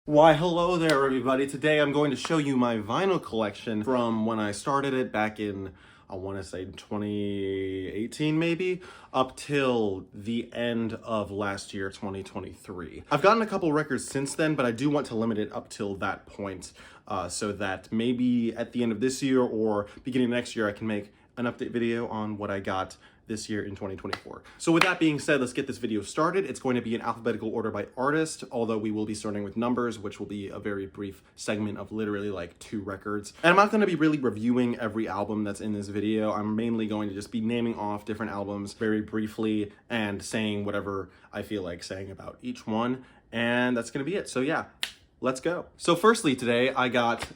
Why, hello there, everybody. Today I'm going to show you my vinyl collection from when I started it back in, I want to say 2018 maybe, up till the end of last year, 2023. I've gotten a couple records since then, but I do want to limit it up till that point so that maybe at the end of this year or beginning of next year I can make an update video on what I got this year in 2024. So with that being said, let's get this video started. It's going to be in alphabetical order by artist, although we will be starting with numbers, which will be a very brief segment of literally like 2 records. And I'm not going to be really reviewing every album that's in this video. I'm mainly going to just be naming off different albums very briefly and saying whatever I feel like saying about each one. And that's going to be it. So yeah, let's go. So firstly today I got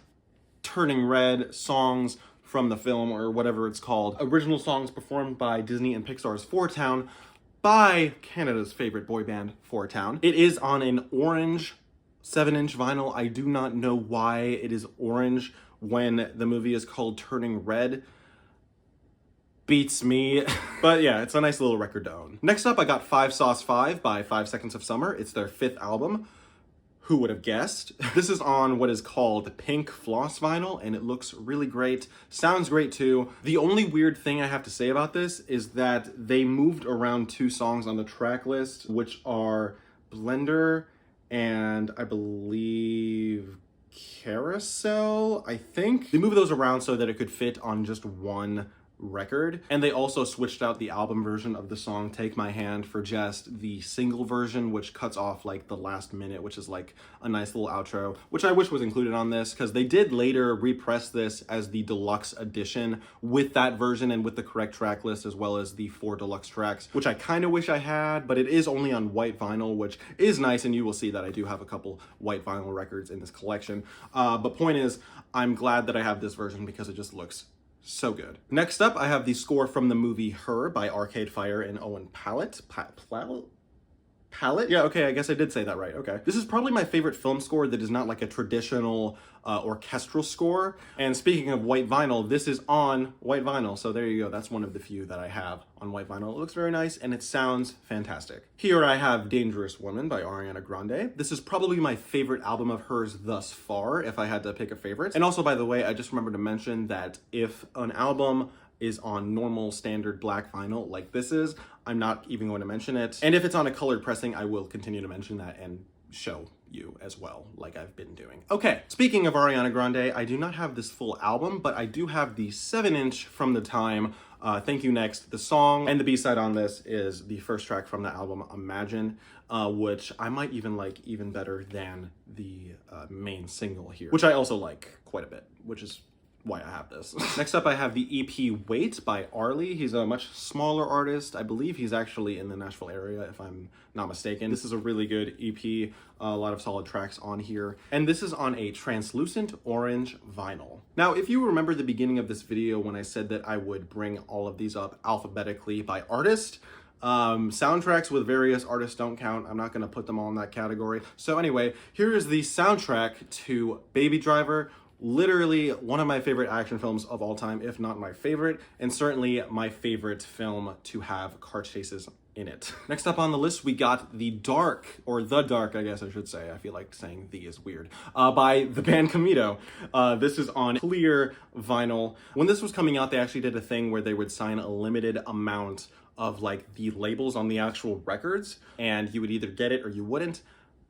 Turning Red, songs from the film, or whatever it's called. Original songs performed by Disney and Pixar's Four Town by Canada's favorite boy band, Four Town. It is on an orange 7-inch vinyl. I do not know why it is orange when the movie is called Turning Red. Beats me. But yeah, it's a nice little record to own. Next up, I got 5 Sauce 5 by 5 Seconds of Summer. It's their 5th album. Who would have guessed? This is on what is called pink floss vinyl, and it looks really great. Sounds great too. The only weird thing I have to say about this is that they moved around 2 songs on the track list, which are Blender and I believe Carousel, I think. They moved those around so that it could fit on just one record, and they also switched out the album version of the song Take My Hand for just the single version, which cuts off like the last minute, which is like a nice little outro, which I wish was included on this, because they did later repress this as the deluxe edition with that version and with the correct track list, as well as the 4 deluxe tracks, which I kind of wish I had, but it is only on white vinyl, which is nice, and you will see that I do have a couple white vinyl records in this collection. But point is, I'm glad that I have this version because it just looks so good. Next up, I have the score from the movie Her by Arcade Fire and Owen Pallett. Palette? Yeah, okay, I guess I did say that right, okay. This is probably my favorite film score that is not like a traditional orchestral score. And speaking of white vinyl, this is on white vinyl, so there you go. That's one of the few that I have on white vinyl. It looks very nice and it sounds fantastic. Here I have Dangerous Woman by Ariana Grande. This is probably my favorite album of hers thus far, if I had to pick a favorite. And also, by the way, I just remembered to mention that if an album is on normal standard black vinyl like this is, I'm not even going to mention it. And if it's on a colored pressing, I will continue to mention that and show you as well, like I've been doing. Okay, speaking of Ariana Grande, I do not have this full album, but I do have the 7-inch from the time, Thank You Next. The song and the B-side on this is the first track from the album, Imagine, which I might even like even better than the main single here, which I also like quite a bit, which is why I have this. Next up, I have the EP Wait by Arlie. He's a much smaller artist. I believe he's actually in the Nashville area, if I'm not mistaken. This is a really good EP, a lot of solid tracks on here. And this is on a translucent orange vinyl. Now, if you remember the beginning of this video when I said that I would bring all of these up alphabetically by artist, soundtracks with various artists don't count. I'm not gonna put them all in that category. So anyway, here is the soundtrack to Baby Driver, literally one of my favorite action films of all time, if not my favorite, and certainly my favorite film to have car chases in it. Next up on the list, we got The Dark, or The Dark, I guess I should say. I feel like saying the is weird, by the band Camito. This is on clear vinyl. When this was coming out, they actually did a thing where they would sign a limited amount of like the labels on the actual records, and you would either get it or you wouldn't.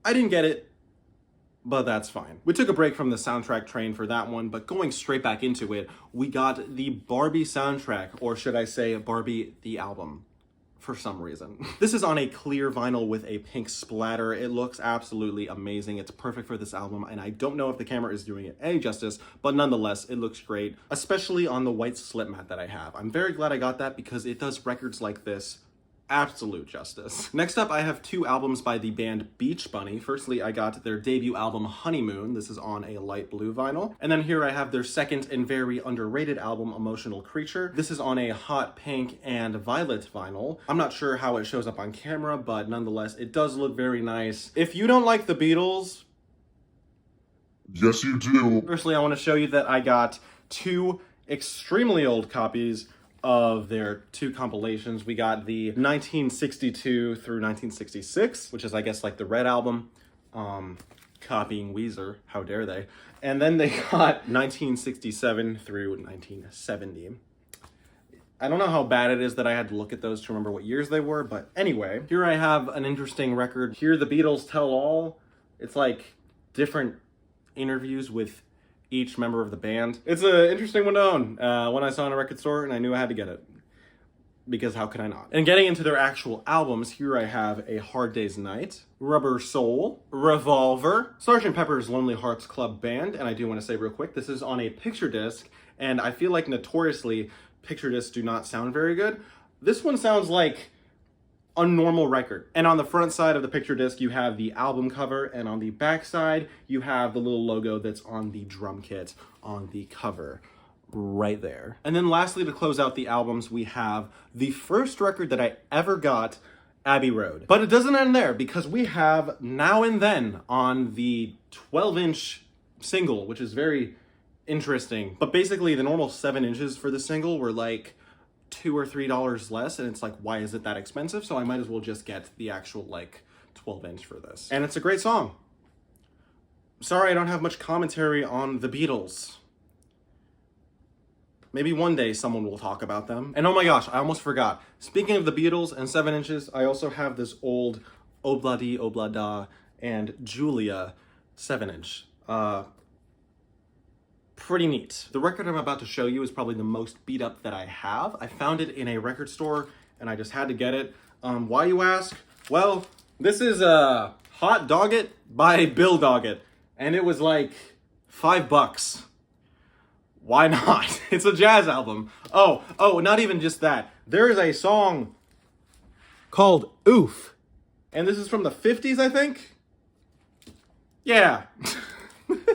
I didn't get it, but that's fine. We took a break from the soundtrack train for that one, but going straight back into it, we got the Barbie soundtrack, or should I say Barbie the album, for some reason. This is on a clear vinyl with a pink splatter. It looks absolutely amazing. It's perfect for this album, and I don't know if the camera is doing it any justice, but nonetheless, it looks great, especially on the white slip mat that I have. I'm very glad I got that because it does records like this absolute justice. Next up, I have 2 albums by the band Beach Bunny. Firstly, I got their debut album, Honeymoon. This is on a light blue vinyl. And then here I have their second and very underrated album, Emotional Creature. This is on a hot pink and violet vinyl. I'm not sure how it shows up on camera, but nonetheless, it does look very nice. If you don't like the Beatles, yes, you do. Firstly, I want to show you that I got 2 extremely old copies of their 2 compilations. We got the 1962 through 1966, which is, I guess, like the Red album. copying Weezer, how dare they. And then they got 1967 through 1970. I don't know how bad it is that I had to look at those to remember what years they were, but anyway, here I have an interesting record. Here the Beatles Tell All. It's like different interviews with each member of the band. It's an interesting one to own. When I saw it in a record store and I knew I had to get it. Because how could I not? And getting into their actual albums, here I have A Hard Day's Night, Rubber Soul, Revolver, Sgt. Pepper's Lonely Hearts Club Band, and I do want to say real quick, this is on a picture disc, and I feel like notoriously picture discs do not sound very good. This one sounds like a normal record. And on the front side of the picture disc, you have the album cover, and on the back side, you have the little logo that's on the drum kit on the cover. Right there. And then lastly, to close out the albums, we have the first record that I ever got, Abbey Road. But it doesn't end there, because we have Now and Then on the 12-inch single, which is very interesting. But basically, the normal 7 inches for the single were like $2 or $3 less, and it's like, why is it that expensive? So I might as well just get the actual like 12-inch for this. And it's a great song. Sorry I don't have much commentary on the Beatles. Maybe one day someone will talk about them. And oh my gosh, I almost forgot. Speaking of the Beatles and 7 inches, I also have this old Obladi Oblada and Julia 7-inch. Pretty neat. The record I'm about to show you is probably the most beat up that I have. I found it in a record store and I just had to get it. Why, you ask? Well, this is Hot Dog It by Bill Doggett. And it was like $5. Why not? It's a jazz album. Oh, not even just that. There is a song called Oof. And this is from the 50s, I think? Yeah.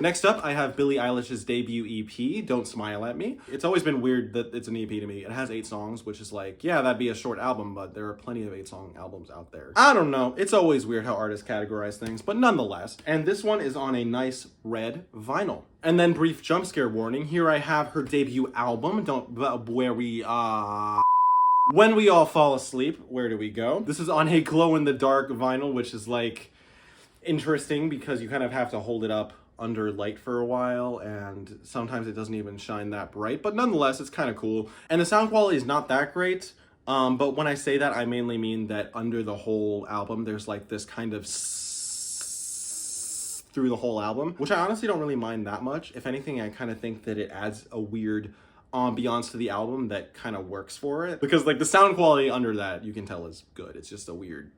Next up, I have Billie Eilish's debut EP, Don't Smile at Me. It's always been weird that it's an EP to me. It has 8 songs, which is like, yeah, that'd be a short album, but there are plenty of 8-song albums out there. I don't know. It's always weird how artists categorize things, but nonetheless. And this one is on a nice red vinyl. And then brief jump scare warning. Here I have her debut album, When We All Fall Asleep. Where do we go? This is on a glow-in-the-dark vinyl, which is like interesting because you kind of have to hold it up under light for a while, and sometimes it doesn't even shine that bright, but nonetheless, it's kind of cool. And the sound quality is not that great, but when I say that, I mainly mean that under the whole album, there's like this kind of through the whole album, which I honestly don't really mind that much. If anything, I kind of think that it adds a weird ambiance to the album that kind of works for it, because like the sound quality under that, you can tell is good. It's just a weird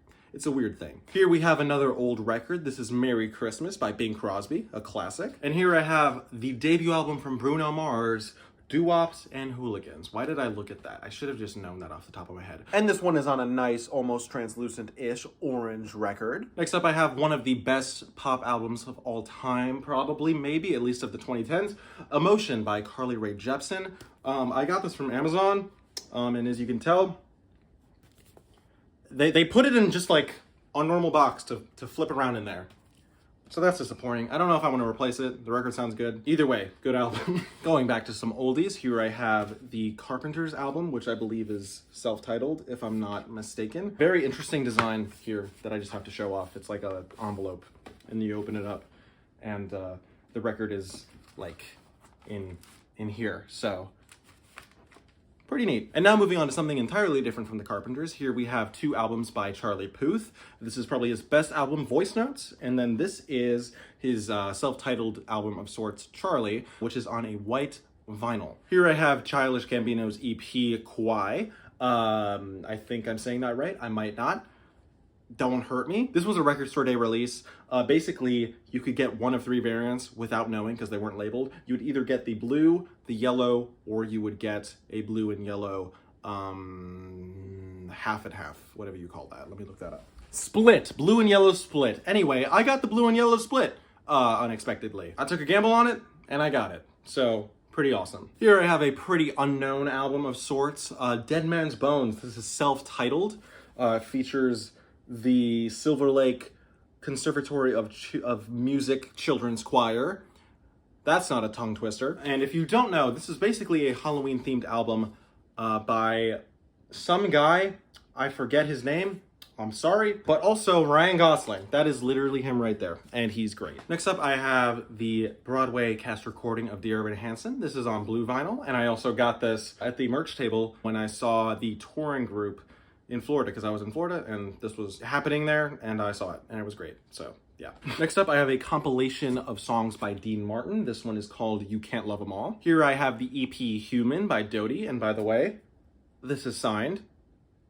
thing. Here we have another old record. This is Merry Christmas by Bing Crosby, a classic. And here I have the debut album from Bruno Mars, Doo-Wops and Hooligans. Why did I look at that? I should have just known that off the top of my head. And this one is on a nice, almost translucent-ish orange record. Next up, I have one of the best pop albums of all time, probably, maybe, at least of the 2010s, Emotion by Carly Rae Jepsen. I got this from Amazon, and as you can tell, They put it in just like a normal box to flip around in there. So that's disappointing. I don't know if I want to replace it. The record sounds good. Either way, good album. Going back to some oldies, here I have the Carpenters album, which I believe is self-titled, if I'm not mistaken. Very interesting design here that I just have to show off. It's like an envelope, and you open it up, and the record is like in here. So pretty neat. And now moving on to something entirely different from the Carpenters. Here we have 2 albums by Charlie Puth. This is probably his best album, Voice Notes. And then this is his self-titled album of sorts, Charlie, which is on a white vinyl. Here I have Childish Gambino's EP, Kwai. I think I'm saying that right. I might not. Don't hurt me. This was a record store day release. Basically, you could get one of 3 variants without knowing because they weren't labeled. You would either get the blue, the yellow, or you would get a blue and yellow half and half, whatever you call that. Let me look that up. Split. Blue and yellow split. Anyway, I got the blue and yellow split unexpectedly. I took a gamble on it, and I got it. So pretty awesome. Here I have a pretty unknown album of sorts. Dead Man's Bones. This is self-titled. Features the Silver Lake Conservatory of Music Children's Choir. That's not a tongue twister. And if you don't know, this is basically a Halloween-themed album by some guy. I forget his name. I'm sorry, but also Ryan Gosling. That is literally him right there, and he's great. Next up, I have the Broadway cast recording of Dear Evan Hansen. This is on blue vinyl, and I also got this at the merch table when I saw the touring group in Florida, because I was in Florida, and this was happening there, and I saw it, and it was great, so yeah. Next up, I have a compilation of songs by Dean Martin. This one is called You Can't Love 'Em All. Here I have the EP Human by Dodie, and by the way, this is signed.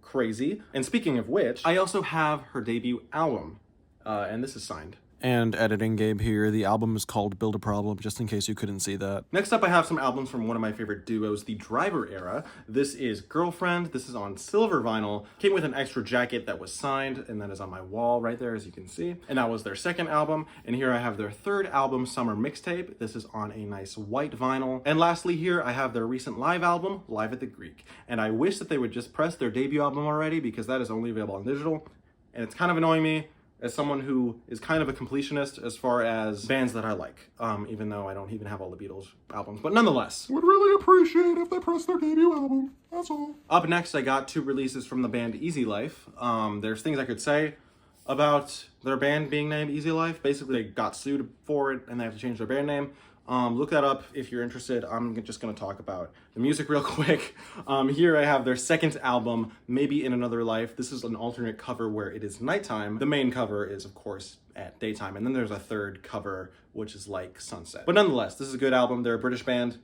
Crazy. And speaking of which, I also have her debut album, and this is signed. And editing Gabe here, the album is called Build a Problem, just in case you couldn't see that. Next up, I have some albums from one of my favorite duos, the Driver era. This is Girlfriend. This is on silver vinyl. Came with an extra jacket that was signed, and that is on my wall right there, as you can see. And that was their second album. And here I have their third album, Summer Mixtape. This is on a nice white vinyl. And lastly here, I have their recent live album, Live at the Greek. And I wish that they would just press their debut album already, because that is only available on digital. And it's kind of annoying me, as someone who is kind of a completionist as far as bands that I like, even though I don't even have all the Beatles albums, but nonetheless. Would really appreciate if they pressed their debut album, that's all. Up next, I got 2 releases from the band Easy Life. There's things I could say about their band being named Easy Life. Basically, they got sued for it, and they have to change their band name. Look that up if you're interested. I'm just going to talk about the music real quick. Here I have their second album, Maybe in Another Life. This is an alternate cover where it is nighttime. The main cover is, of course, at daytime. And then there's a third cover, which is like sunset. But nonetheless, this is a good album. They're a British band,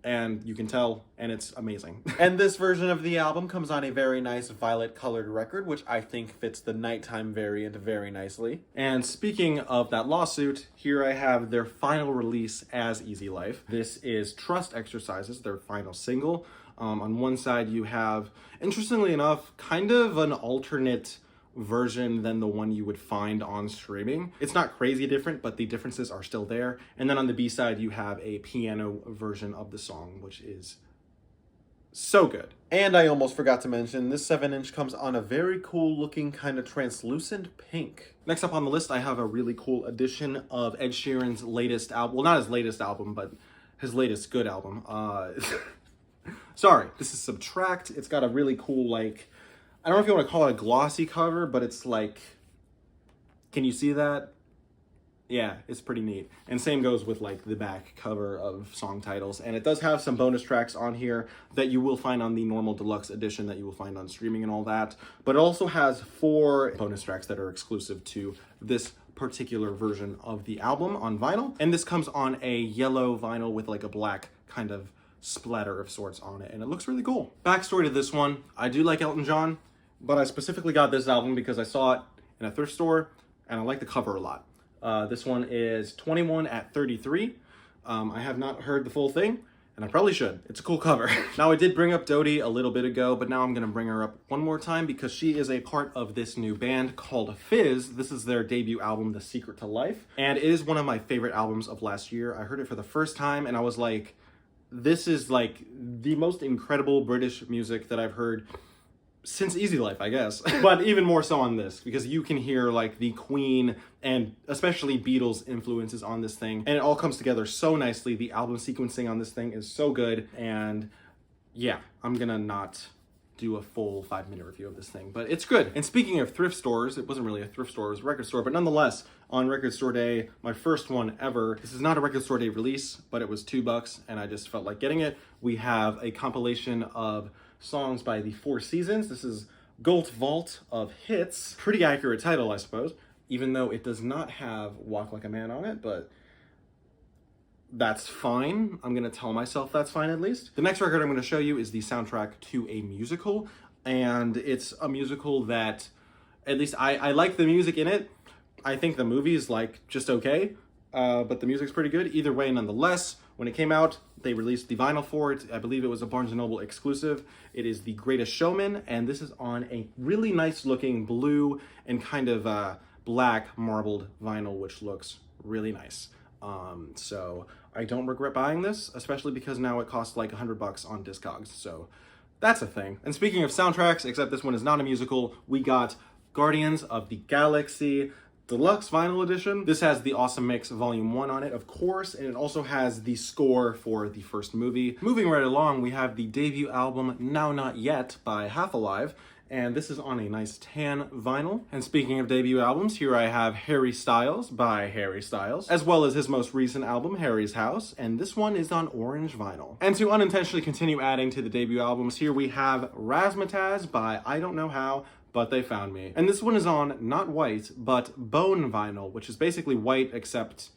and you can tell, and it's amazing. And this version of the album comes on a very nice violet colored record, which I think fits the nighttime variant very nicely. And speaking of that lawsuit, here I have their final release as Easy Life. This is Trust Exercises, their final single. On one side you have, interestingly enough, kind of an alternate version than the one you would find on streaming. It's not crazy different, but the differences are still there. And then on the B-side, you have a piano version of the song, which is so good. And I almost forgot to mention, this 7-inch comes on a very cool looking kind of translucent pink. Next up on the list, I have a really cool edition of Ed Sheeran's latest album. Well, not his latest album, but his latest good album. Sorry, this is Subtract. It's got a really cool, like, I don't know if you want to call it a glossy cover, but it's like, can you see that? Yeah, it's pretty neat. And same goes with like the back cover of song titles. And it does have some bonus tracks on here that you will find on the normal deluxe edition that you will find on streaming and all that. But it also has 4 bonus tracks that are exclusive to this particular version of the album on vinyl. And this comes on a yellow vinyl with like a black kind of splatter of sorts on it. And it looks really cool. Backstory to this one, I do like Elton John, but I specifically got this album because I saw it in a thrift store and I like the cover a lot. This one is 21 at 33. I have not heard the full thing, and I probably should. It's a cool cover. Now, I did bring up Dodie a little bit ago, but now I'm going to bring her up one more time because she is a part of this new band called Fizz. This is their debut album, The Secret to Life, and it is one of my favorite albums of last year. I heard it for the first time, and I was like, this is like the most incredible British music that I've heard since Easy Life, I guess. But even more so on this, because you can hear like the Queen and especially Beatles influences on this thing, and it all comes together so nicely. The album sequencing on this thing is so good, and yeah, I'm gonna not do a full 5-minute review of this thing, but it's good. And speaking of thrift stores, it wasn't really a thrift store, it was a record store, but nonetheless, on Record Store Day, my first one ever, this is not a Record Store Day release, but it was $2, and I just felt like getting it. We have a compilation of songs by the Four Seasons. This is Gold Vault of Hits. Pretty accurate title, I suppose, even though it does not have Walk Like a Man on it, but that's fine. I'm gonna tell myself that's fine at least. The next record I'm gonna show you is the soundtrack to a musical, and it's a musical that, at least I like the music in it. I think the movie's like just okay, but the music's pretty good. Either way, nonetheless, when it came out, they released the vinyl for it. I believe it was a Barnes & Noble exclusive. It is The Greatest Showman, and this is on a really nice looking blue and kind of black marbled vinyl, which looks really nice. So I don't regret buying this, especially because now it costs like $100 on Discogs, so that's a thing. And speaking of soundtracks, except this one is not a musical, we got Guardians of the Galaxy Deluxe Vinyl Edition. This has the Awesome Mix Volume 1 on it, of course, and it also has the score for the first movie. Moving right along, we have the debut album Now Not Yet by Half Alive, and this is on a nice tan vinyl. And speaking of debut albums, here I have Harry Styles by Harry Styles, as well as his most recent album, Harry's House, and this one is on orange vinyl. And to unintentionally continue adding to the debut albums, here we have Razzmatazz by I Don't Know How, But They Found Me. And this one is on not white, but bone vinyl, which is basically white except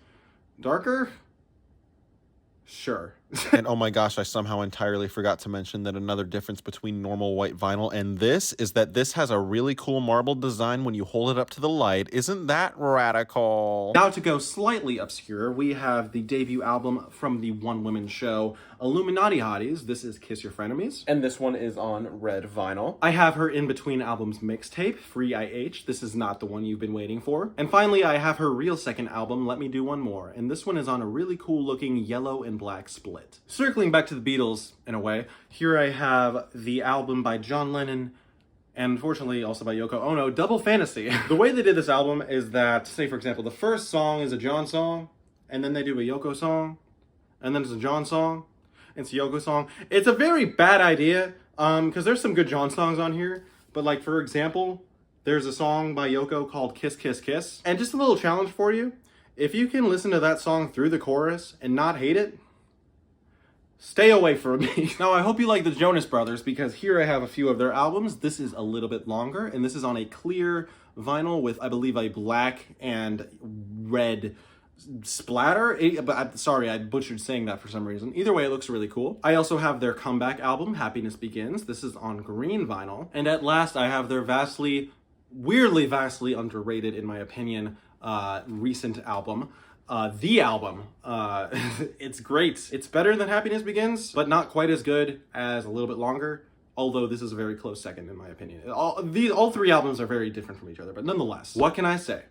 darker? Sure. And oh my gosh, I somehow entirely forgot to mention that another difference between normal white vinyl and this is that this has a really cool marble design when you hold it up to the light. Isn't that radical? Now to go slightly obscure, we have the debut album from the one-woman show Illuminati Hotties. This is Kiss Your Frenemies, and this one is on red vinyl. I have her In Between Albums mixtape, Free IH. This is not the one you've been waiting for. And finally, I have her real second album, Let Me Do One More, and this one is on a really cool looking yellow and black split. Circling back to the Beatles, in a way, here I have the album by John Lennon, and unfortunately also by Yoko Ono, Double Fantasy. The way they did this album is that, say for example, the first song is a John song, and then they do a Yoko song, and then it's a John song, it's a Yoko song. It's a very bad idea, because there's some good John songs on here, but like for example, there's a song by Yoko called Kiss Kiss Kiss. And just a little challenge for you, if you can listen to that song through the chorus and not hate it, stay away from me. Now, I hope you like the Jonas Brothers, because here I have a few of their albums. This is a little bit longer, and this is on a clear vinyl with, I believe, a black and red splatter. Sorry, I butchered saying that for some reason. Either way, it looks really cool. I also have their comeback album, Happiness Begins. This is on green vinyl. And at last, I have their weirdly vastly underrated, in my opinion, recent album, The Album. It's great. It's better than Happiness Begins, but not quite as good as a little bit longer, although this is a very close second in my opinion. All three albums are very different from each other, but nonetheless, what can I say?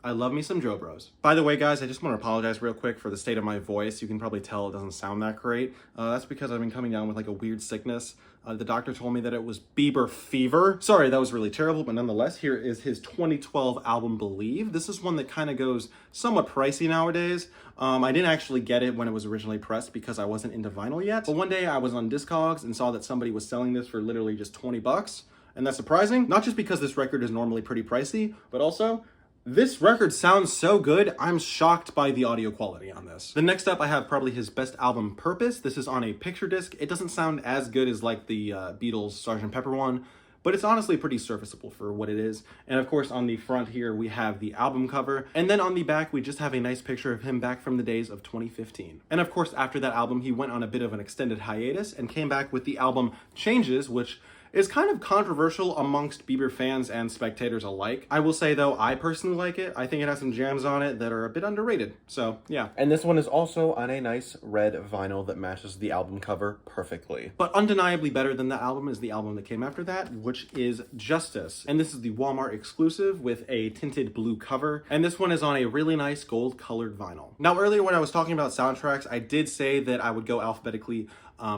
I love me some Joe Bros. By the way, guys, I just want to apologize real quick for the state of my voice. You can probably tell it doesn't sound that great. That's because I've been coming down with like a weird sickness. The doctor told me that it was Bieber fever. Sorry, that was really terrible, but nonetheless, here is his 2012 album, Believe. This is one that kind of goes somewhat pricey nowadays. I didn't actually get it when it was originally pressed because I wasn't into vinyl yet. But one day I was on Discogs and saw that somebody was selling this for literally just 20 bucks. And that's surprising, not just because this record is normally pretty pricey, but also this record sounds so good, I'm shocked by the audio quality on this. The next up, I have probably his best album, Purpose. This is on a picture disc. It doesn't sound as good as like the Beatles Sgt. Pepper one, but it's honestly pretty serviceable for what it is. And of course, on the front here, we have the album cover. And then on the back, we just have a nice picture of him back from the days of 2015. And of course, after that album, he went on a bit of an extended hiatus and came back with the album Changes, which is kind of controversial amongst Bieber fans and spectators alike. I will say though, I personally like it. I think it has some jams on it that are a bit underrated. So yeah. And this one is also on a nice red vinyl that matches the album cover perfectly. But undeniably better than the album is the album that came after that, which is Justice. And this is the Walmart exclusive with a tinted blue cover. And this one is on a really nice gold colored vinyl. Now earlier when I was talking about soundtracks, I did say that I would go alphabetically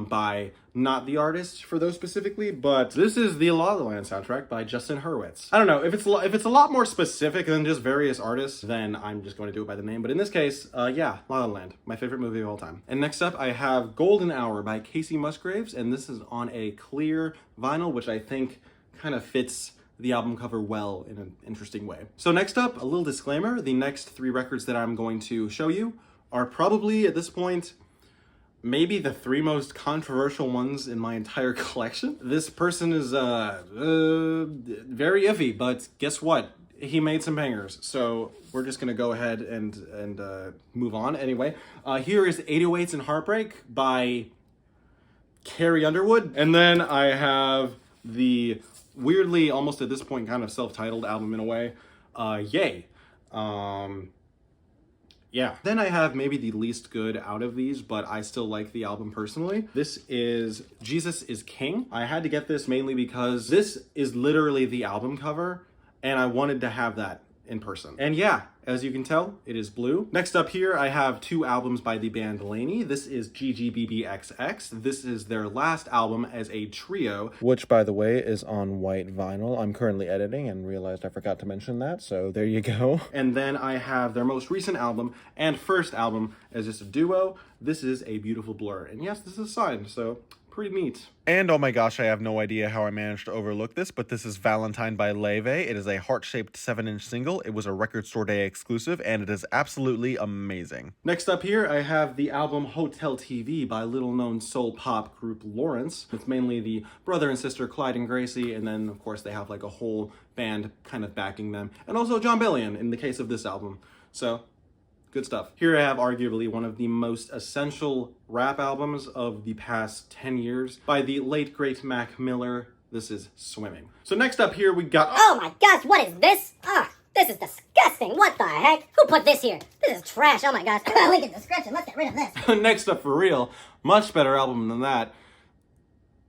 by not the artist for those specifically, but this is the La La Land soundtrack by Justin Hurwitz. I don't know, if it's a lot more specific than just various artists, then I'm just going to do it by the name. But in this case, yeah, La La Land, my favorite movie of all time. And next up, I have Golden Hour by Casey Musgraves, and this is on a clear vinyl, which I think kind of fits the album cover well in an interesting way. So next up, a little disclaimer, the next three records that I'm going to show you are probably, at this point, maybe the three most controversial ones in my entire collection. This person is very iffy, but guess what? He made some bangers, so we're just gonna go ahead and move on. Anyway, here is 808s and Heartbreak by Carrie Underwood. And then I have the weirdly, almost at this point, kind of self-titled album in a way, Yay. Yeah. Then I have maybe the least good out of these, but I still like the album personally. This is Jesus is King. I had to get this mainly because this is literally the album cover, and I wanted to have that in person. And yeah, as you can tell, it is blue. Next up here, I have two albums by the band Laney. This is GGBBXX. This is their last album as a trio, which, by the way, is on white vinyl. I'm currently editing and realized I forgot to mention that, so there you go. And then I have their most recent album and first album as just a duo. This is A Beautiful Blur. And yes, this is signed, so pretty neat. And oh my gosh, I have no idea how I managed to overlook this, but this is Valentine by Leve. It is a heart-shaped 7-inch single. It was a Record Store Day exclusive, and it is absolutely amazing. Next up here, I have the album Hotel TV by little-known soul pop group Lawrence. It's mainly the brother and sister Clyde and Gracie, and then, of course, they have like a whole band kind of backing them. And also John Bellion in the case of this album. So, good stuff. Here I have arguably one of the most essential rap albums of the past 10 years by the late great Mac Miller. This is Swimming. So next up here we got... Oh my gosh, what is this? This is disgusting. What the heck? Who put this here? This is trash. Oh my gosh. Link in the description. Let's get rid of this. Next up for real, much better album than that.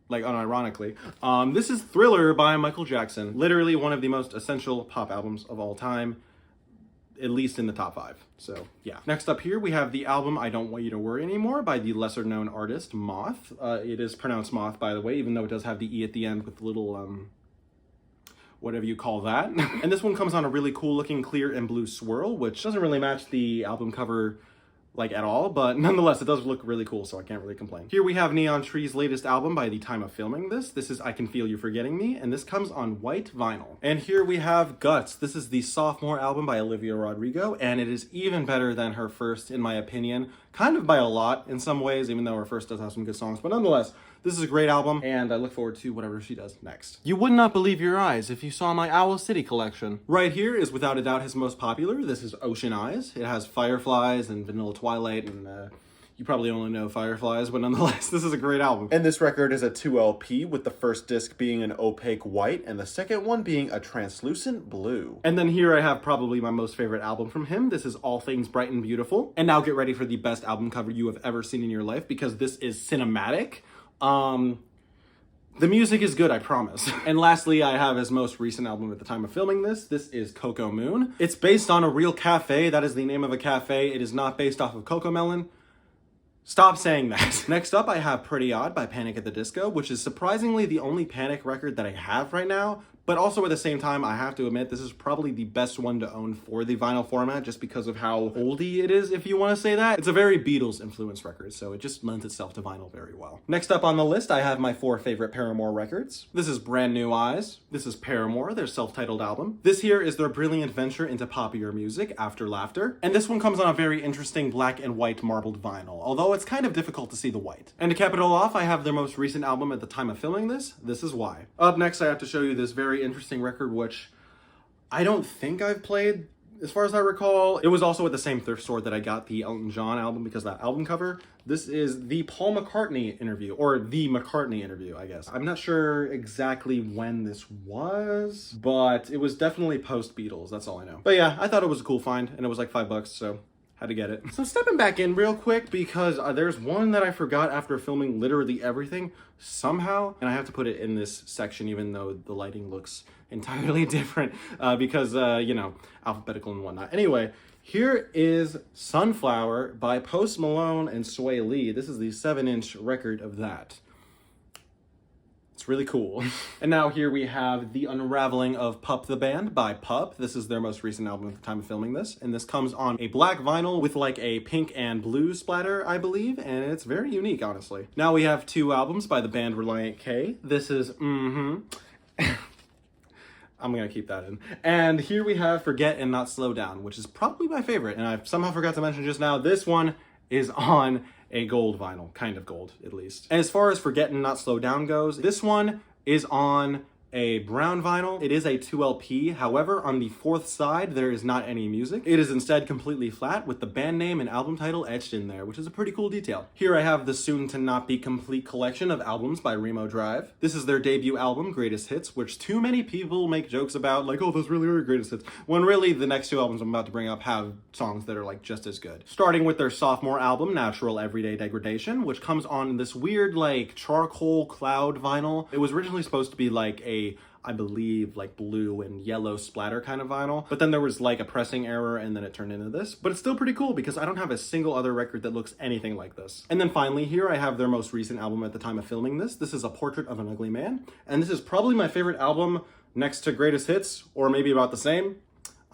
Like, unironically. This is Thriller by Michael Jackson. Literally one of the most essential pop albums of all time. At least in the top 5. So, yeah. Next up here, we have the album I Don't Want You to Worry Anymore by the lesser-known artist Moth. It is pronounced Moth, by the way, even though it does have the E at the end with little, whatever you call that. And this one comes on a really cool-looking clear and blue swirl, which doesn't really match the album cover like at all, but nonetheless, it does look really cool, so I can't really complain. Here we have Neon Tree's latest album by the time of filming this. This is I Can Feel You Forgetting Me, and this comes on white vinyl. And here we have Guts. This is the sophomore album by Olivia Rodrigo, and it is even better than her first, in my opinion. Kind of by a lot in some ways, even though her first does have some good songs, but nonetheless, this is a great album, and I look forward to whatever she does next. You would not believe your eyes if you saw my Owl City collection. Right here is without a doubt his most popular. This is Ocean Eyes. It has Fireflies and Vanilla Twilight, and you probably only know Fireflies, but nonetheless, this is a great album. And this record is a 2 LP, with the first disc being an opaque white and the second one being a translucent blue. And then here I have probably my most favorite album from him. This is All Things Bright and Beautiful. And now get ready for the best album cover you have ever seen in your life, because this is cinematic. The music is good, I promise. And lastly, I have his most recent album at the time of filming this. This is Coco Moon. It's based on a real cafe. That is the name of a cafe. It is not based off of Cocomelon. Stop saying that. Next up, I have Pretty Odd by Panic at the Disco, which is surprisingly the only Panic record that I have right now. But also at the same time, I have to admit, this is probably the best one to own for the vinyl format, just because of how oldie it is, if you want to say that. It's a very Beatles-influenced record, so it just lends itself to vinyl very well. Next up on the list, I have my 4 favorite Paramore records. This is Brand New Eyes. This is Paramore, their self-titled album. This here is their brilliant venture into poppier music, After Laughter. And this one comes on a very interesting black and white marbled vinyl, although it's kind of difficult to see the white. And to cap it all off, I have their most recent album at the time of filming this. This is Why. Up next, I have to show you this very interesting record, which I don't think I've played, as far as I recall. It was also at the same thrift store that I got the Elton John album, because of that album cover. This is the Paul McCartney interview, or the McCartney interview, I guess. I'm not sure exactly when this was, but it was definitely post-Beatles, that's all I know. But yeah, I thought it was a cool find, and it was like $5, so had to get it. So stepping back in real quick, because there's one that I forgot after filming literally everything somehow, and I have to put it in this section even though the lighting looks entirely different because, you know, alphabetical and whatnot. Anyway, here is Sunflower by Post Malone and Sway Lee. This is the 7-inch record of that. It's really cool. And now here we have The Unraveling of Pup the Band by Pup. This is their most recent album at the time of filming this. And this comes on a black vinyl with like a pink and blue splatter, I believe. And it's very unique, honestly. Now we have 2 albums by the band Reliant K. This is I'm gonna keep that in. And here we have Forget and Not Slow Down, which is probably my favorite. And I somehow forgot to mention just now, this one is on a gold vinyl, kind of gold at least. And as far as Forget and Not Slow Down goes, this one is on a brown vinyl. It is a 2 LP. However, on the 4th side, there is not any music. It is instead completely flat with the band name and album title etched in there, which is a pretty cool detail. Here I have the soon to not be complete collection of albums by Remo Drive. This is their debut album, Greatest Hits, which too many people make jokes about, like, oh, those really are Greatest Hits, when really the next 2 albums I'm about to bring up have songs that are like just as good. Starting with their sophomore album, Natural Everyday Degradation, which comes on this weird like charcoal cloud vinyl. It was originally supposed to be like a, I believe, like blue and yellow splatter kind of vinyl, but then there was like a pressing error and then it turned into this. But it's still pretty cool because I don't have a single other record that looks anything like this. And then finally here I have their most recent album at the time of filming this. This is A Portrait of an Ugly Man, and this is probably my favorite album next to Greatest Hits, or maybe about the same.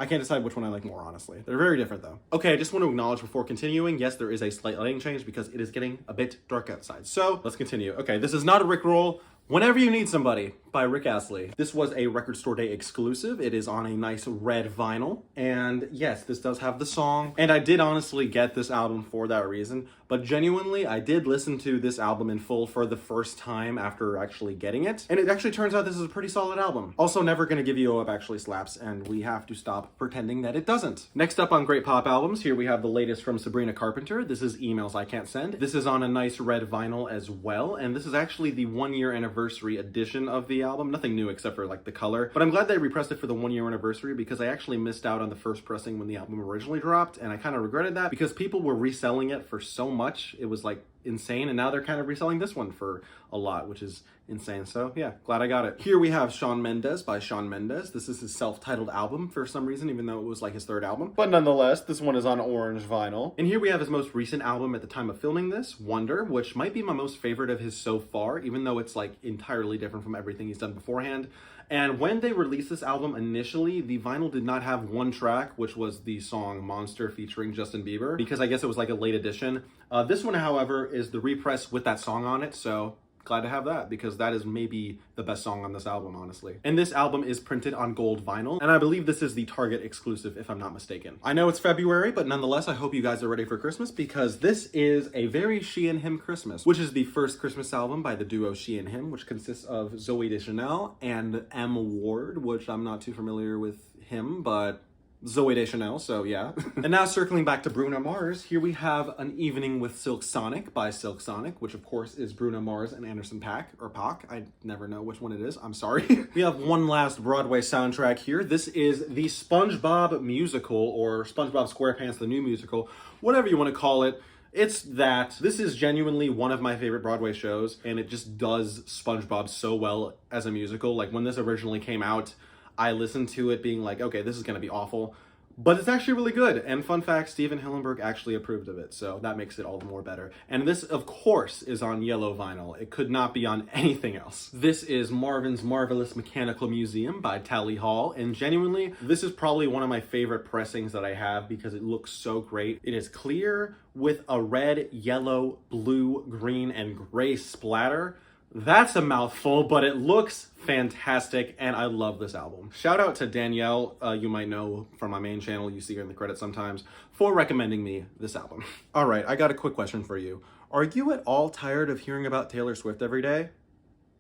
I can't decide which one I like more, honestly. They're very different, though. Okay, I just want to acknowledge before continuing, yes, there is a slight lighting change because it is getting a bit dark outside. So, let's continue. Okay, this is not a Rickroll. Whenever You Need Somebody by Rick Astley. This was a Record Store Day exclusive. It is on a nice red vinyl. And yes, this does have the song. And I did honestly get this album for that reason. But genuinely, I did listen to this album in full for the first time after actually getting it. And it actually turns out this is a pretty solid album. Also, Never Gonna Give You Up actually slaps, and we have to stop pretending that it doesn't. Next up on Great Pop Albums, here we have the latest from Sabrina Carpenter. This is Emails I Can't Send. This is on a nice red vinyl as well. And this is actually the 1-year anniversary edition of the album. Nothing new except for like the color. But I'm glad they repressed it for the 1-year anniversary because I actually missed out on the first pressing when the album originally dropped. And I kind of regretted that because people were reselling it for so much. It was like insane, and now they're kind of reselling this one for a lot, which is insane. So yeah, glad I got it. Here we have Shawn Mendes by Shawn Mendes. This is his self-titled album for some reason, even though it was like his 3rd album. But nonetheless, this one is on orange vinyl. And here we have his most recent album at the time of filming this, Wonder, which might be my most favorite of his so far, even though it's like entirely different from everything he's done beforehand. And when they released this album initially, the vinyl did not have one track, which was the song Monster featuring Justin Bieber, because I guess it was like a late edition. This one, however, is the repress with that song on it, so glad to have that because that is maybe the best song on this album, honestly. And this album is printed on gold vinyl, and I believe this is the Target exclusive, if I'm not mistaken. I know it's February, but nonetheless, I hope you guys are ready for Christmas because this is a very She and Him Christmas, which is the first Christmas album by the duo She and Him, which consists of Zooey Deschanel and M. Ward, which I'm not too familiar with him, but Zooey Deschanel, so yeah. And now circling back to Bruno Mars, here we have An Evening with Silk Sonic by Silk Sonic, which of course is Bruno Mars and Anderson .Paak, or Paak, I never know which one it is, I'm sorry. We have one last Broadway soundtrack here. This is the SpongeBob musical, or SpongeBob SquarePants the New Musical, whatever you want to call it. It's that. This is genuinely one of my favorite Broadway shows, and it just does SpongeBob so well as a musical. Like when this originally came out, I listened to it being like, okay, this is going to be awful, but it's actually really good. And fun fact, Steven Hillenburg actually approved of it, so that makes it all the more better. And this, of course, is on yellow vinyl. It could not be on anything else. This is Marvin's Marvelous Mechanical Museum by Tally Hall, and genuinely, this is probably one of my favorite pressings that I have because it looks so great. It is clear with a red, yellow, blue, green, and gray splatter. That's a mouthful, but it looks fantastic, and I love this album. Shout out to Danielle, you might know from my main channel, you see her in the credits sometimes, for recommending me this album. All right, I got a quick question for you. Are you at all tired of hearing about Taylor Swift every day?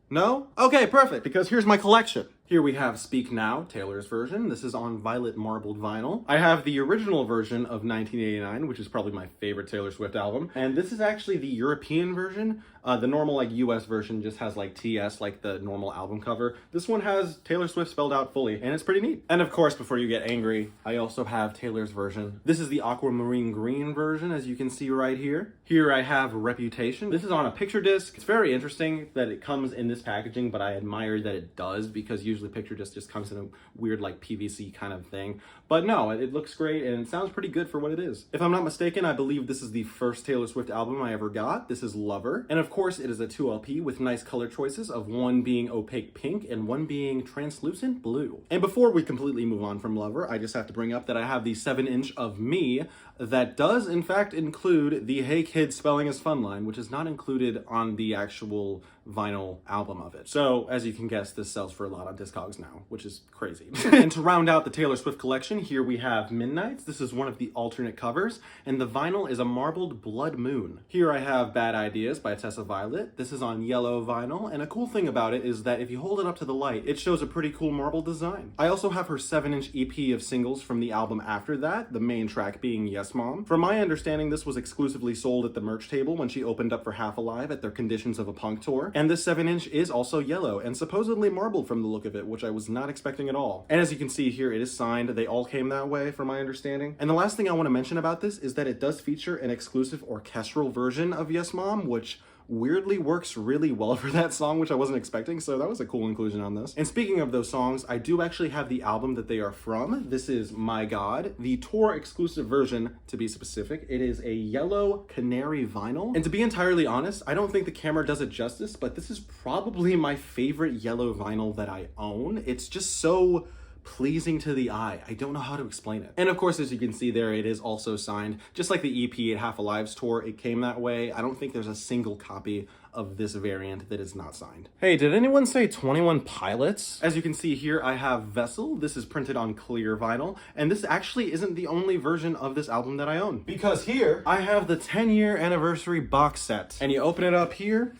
No? Okay, perfect, because here's my collection. Here we have Speak Now, Taylor's version. This is on violet marbled vinyl. I have the original version of 1989, which is probably my favorite Taylor Swift album. And this is actually the European version. The normal like US version just has like TS, like the normal album cover. This one has Taylor Swift spelled out fully, and it's pretty neat. And of course, before you get angry, I also have Taylor's version. This is the aquamarine green version, as you can see right here. Here I have Reputation. This is on a picture disc. It's very interesting that it comes in this packaging, but I admire that it does because usually picture disc just comes in a weird like PVC kind of thing. But no, it looks great and it sounds pretty good for what it is. If I'm not mistaken, I believe this is the first Taylor Swift album I ever got. This is Lover. And of course, it is a 2LP with nice color choices of one being opaque pink and one being translucent blue. And before we completely move on from Lover, I just have to bring up that I have the 7-inch of Me that does in fact include the Hey Kids Spelling is Fun line, which is not included on the actual vinyl album of it. So as you can guess, this sells for a lot on Discogs now, which is crazy. And to round out the Taylor Swift collection, here we have Midnights. This is one of the alternate covers, and the vinyl is a marbled blood moon. Here I have Bad Ideas by Tessa Violet. This is on yellow vinyl, and a cool thing about it is that if you hold it up to the light, it shows a pretty cool marble design. I also have her 7-inch EP of singles from the album after that, the main track being Yes Mom. From my understanding, this was exclusively sold at the merch table when she opened up for Half Alive at their Conditions of a Punk tour. And this 7-inch is also yellow and supposedly marbled from the look of it, which I was not expecting at all. And as you can see here, it is signed. They all came that way from my understanding. And the last thing I want to mention about this is that it does feature an exclusive orchestral version of Yes Mom, which weirdly works really well for that song, which I wasn't expecting, so that was a cool inclusion on this. And speaking of those songs, I do actually have the album that they are from. This is My God, the tour exclusive version, to be specific. It is a yellow canary vinyl. And to be entirely honest, I don't think the camera does it justice, but this is probably my favorite yellow vinyl that I own. It's just so pleasing to the eye. I don't know how to explain it. And of course, as you can see there, it is also signed. Just like the EP at Half Alive's tour, it came that way. I don't think there's a single copy of this variant that is not signed. Hey, did anyone say 21 Pilots? As you can see here, I have Vessel. This is printed on clear vinyl, and this actually isn't the only version of this album that I own. Because here, I have the 10-year anniversary box set. And you open it up here,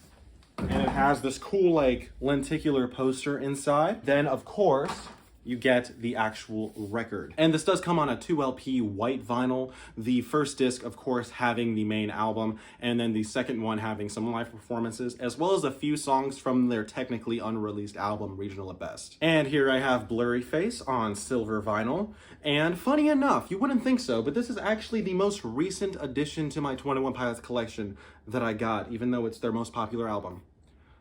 and it has this cool, like, lenticular poster inside. Then, of course, you get the actual record. And this does come on a 2LP white vinyl. The first disc, of course, having the main album, and then the second one having some live performances, as well as a few songs from their technically unreleased album, Regional at Best. And here I have Blurry Face on silver vinyl. And funny enough, you wouldn't think so, but this is actually the most recent addition to my 21 Pilots collection that I got, even though it's their most popular album.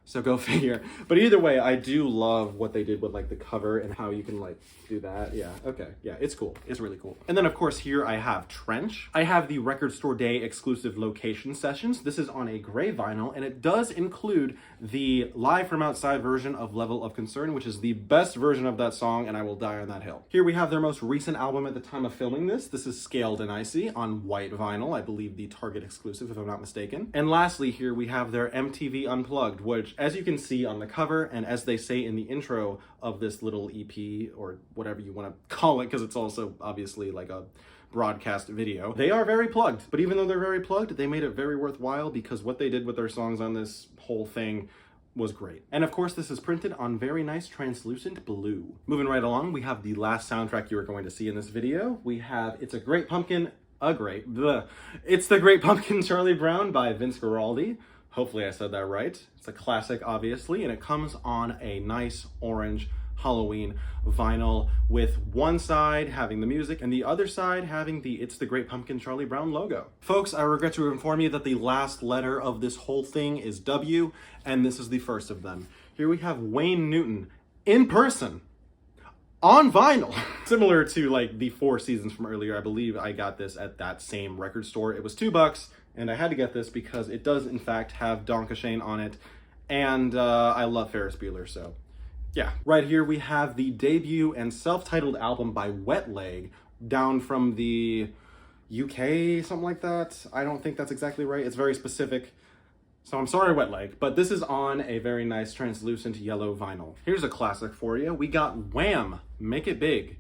So go figure. But either way, I do love what they did with like the cover and how you can like do that. Yeah, okay. Yeah, it's cool. It's really cool. And then of course here I have Trench. I have the Record Store Day exclusive location sessions. This is on a gray vinyl, and it does include the Live from Outside version of Level of Concern, which is the best version of that song, and I will die on that hill. Here we have their most recent album at the time of filming this. This is Scaled and Icy on white vinyl, I believe the Target exclusive if I'm not mistaken. And lastly here we have their MTV Unplugged, which as you can see on the cover, and as they say in the intro of this little EP, or whatever you want to call it, because it's also obviously like a broadcast video, they are very plugged. But even though they're very plugged, they made it very worthwhile, because what they did with their songs on this whole thing was great. And of course, this is printed on very nice translucent blue. Moving right along, we have the last soundtrack you are going to see in this video. We have It's a Great Pumpkin, It's the Great Pumpkin Charlie Brown by Vince Guaraldi. Hopefully I said that right. It's a classic, obviously, and it comes on a nice orange Halloween vinyl with one side having the music and the other side having the It's the Great Pumpkin Charlie Brown logo. Folks, I regret to inform you that the last letter of this whole thing is W, and this is the first of them. Here we have Wayne Newton in person on vinyl. Similar to like the Four Seasons from earlier, I believe I got this at that same record store. It was $2, and I had to get this because it does in fact have Donkashane on it, and I love Ferris Bueller, so yeah. Right here we have the debut and self-titled album by Wet Leg, down from the UK, something like that. I don't think that's exactly right. It's very specific. So I'm sorry, Wet Leg, but this is on a very nice translucent yellow vinyl. Here's a classic for you. We got Wham! Make It Big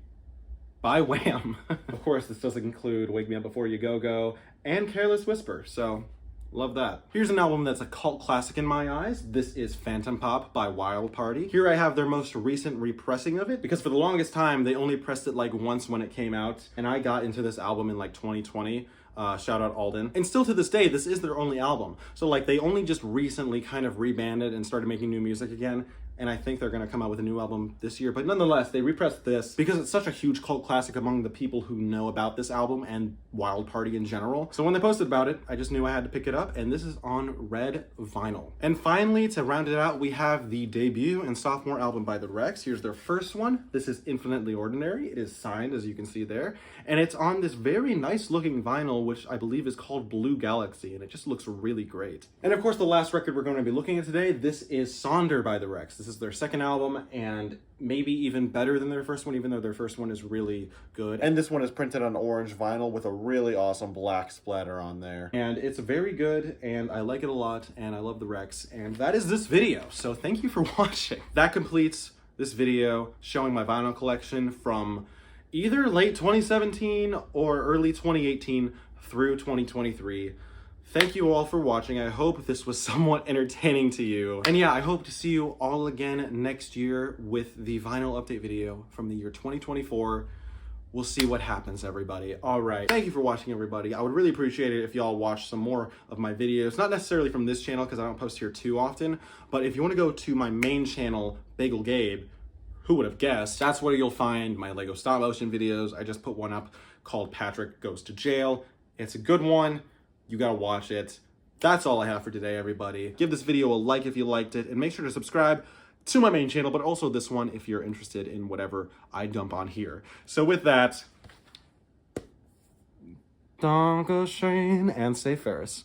by Wham! Of course, this doesn't include Wake Me Up Before You Go Go and Careless Whisper, so love that. Here's an album that's a cult classic in my eyes. This is Phantom Pop by Wild Party. Here I have their most recent repressing of it, because for the longest time, they only pressed it like once when it came out, and I got into this album in like 2020. Shout out Alden. And still to this day, this is their only album. So like they only just recently kind of rebanded and started making new music again. And I think they're gonna come out with a new album this year. But nonetheless, they repressed this because it's such a huge cult classic among the people who know about this album and Wild Party in general. So when they posted about it, I just knew I had to pick it up, and this is on red vinyl. And finally, to round it out, we have the debut and sophomore album by The Rex. Here's their first one. This is Infinitely Ordinary. It is signed, as you can see there. And it's on this very nice looking vinyl, which I believe is called Blue Galaxy, and it just looks really great. And of course, the last record we're going to be looking at today, this is Sonder by The Rex. This is their second album, and maybe even better than their first one, even though their first one is really good. And this one is printed on orange vinyl with a really awesome black splatter on there. And it's very good, and I like it a lot, and I love The Rex, and that is this video. So thank you for watching. That completes this video showing my vinyl collection from either late 2017 or early 2018 through 2023. Thank you all for watching. I hope this was somewhat entertaining to you. And yeah, I hope to see you all again next year with the vinyl update video from the year 2024. We'll see what happens, everybody. All right. Thank you for watching, everybody. I would really appreciate it if y'all watch some more of my videos. Not necessarily from this channel, because I don't post here too often. But if you want to go to my main channel, Bagel Gabe, who would have guessed? That's where you'll find my Lego stop motion videos. I just put one up called Patrick Goes to Jail. It's a good one. You gotta watch it. That's all I have for today, everybody. Give this video a like if you liked it, and make sure to subscribe to my main channel, but also this one if you're interested in whatever I dump on here. So with that, Donkashane and say Ferris.